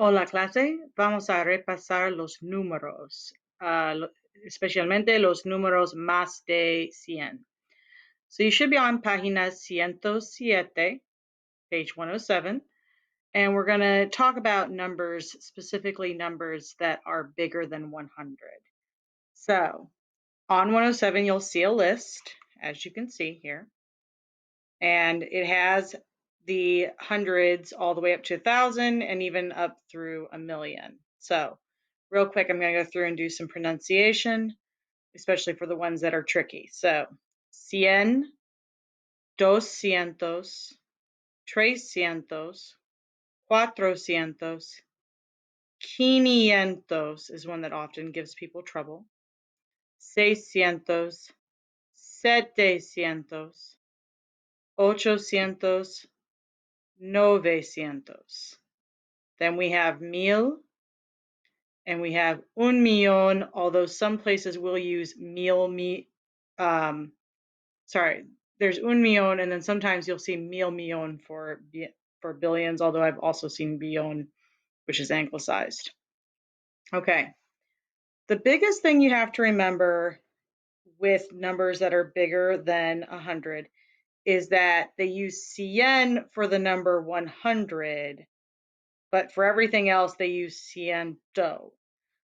Hola clase, vamos a repasar los números, especialmente los números más de 100. So you should be on página 107, page 107, and we're going to talk about numbers, specifically numbers that are bigger than 100. So on 107, you'll see a list, as you can see here, and it has the hundreds all the way up to 1,000 and even up through 1,000,000. So real quick, I'm going to go through and do some pronunciation, especially for the ones that are tricky. So 100, 200, 300, 400, 500 is one that often gives people trouble. 600, 700, 800, 900. Then we have mil, and we have un millón, although some places will use there's un millón, and then sometimes you'll see mil millón for billions, although I've also seen billón, which is anglicized. Okay, the biggest thing you have to remember with numbers that are bigger than 100 is that they use cien for the number 100, but for everything else they use ciento.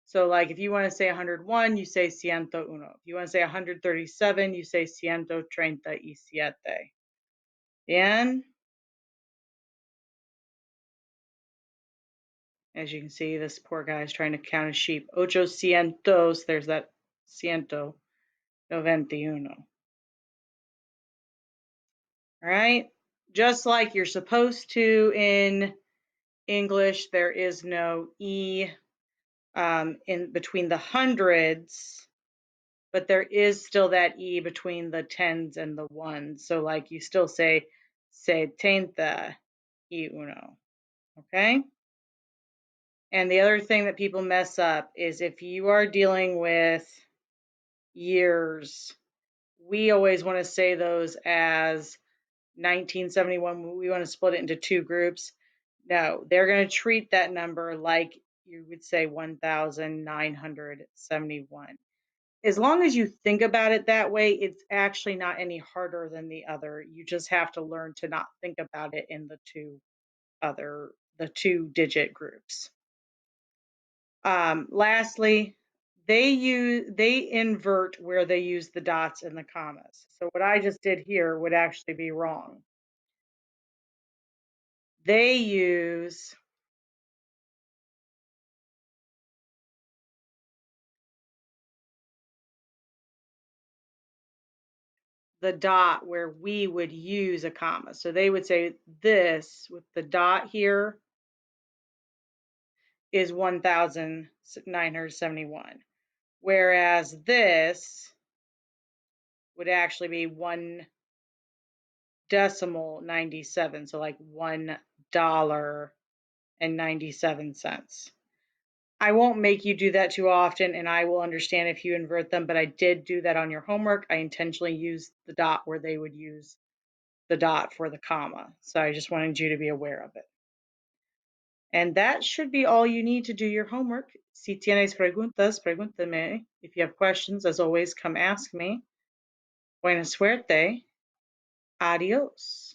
So like if you want to say 101, you say 101. If you want to say 137, you say 137. Bien? As you can see, this poor guy is trying to count his sheep. 800, there's that 191. All right? Just like you're supposed to in English, there is no E in between the hundreds, but there is still that E between the tens and the ones. So like you still say 71. Okay? And the other thing that people mess up is if you are dealing with years, we always want to say those as 1971. We want to split it into two groups. No, they're going to treat that number like you would say 1971. As long as you think about it that way, it's actually not any harder than the other. You just have to learn to not think about it in the two-digit groups. Lastly, they invert where they use the dots and the commas. So what I just did here would actually be wrong. They use the dot where we would use a comma. So they would say this with the dot here is 1971, whereas this would actually be 1.97, so like $1.97. I won't make you do that too often, and I will understand if you invert them, but I did do that on your homework. I intentionally used the dot where they would use the dot for the comma, so I just wanted you to be aware of it. And that should be all you need to do your homework. Si tienes preguntas, pregúntame. If you have questions, as always, come ask me. Buena suerte. Adios.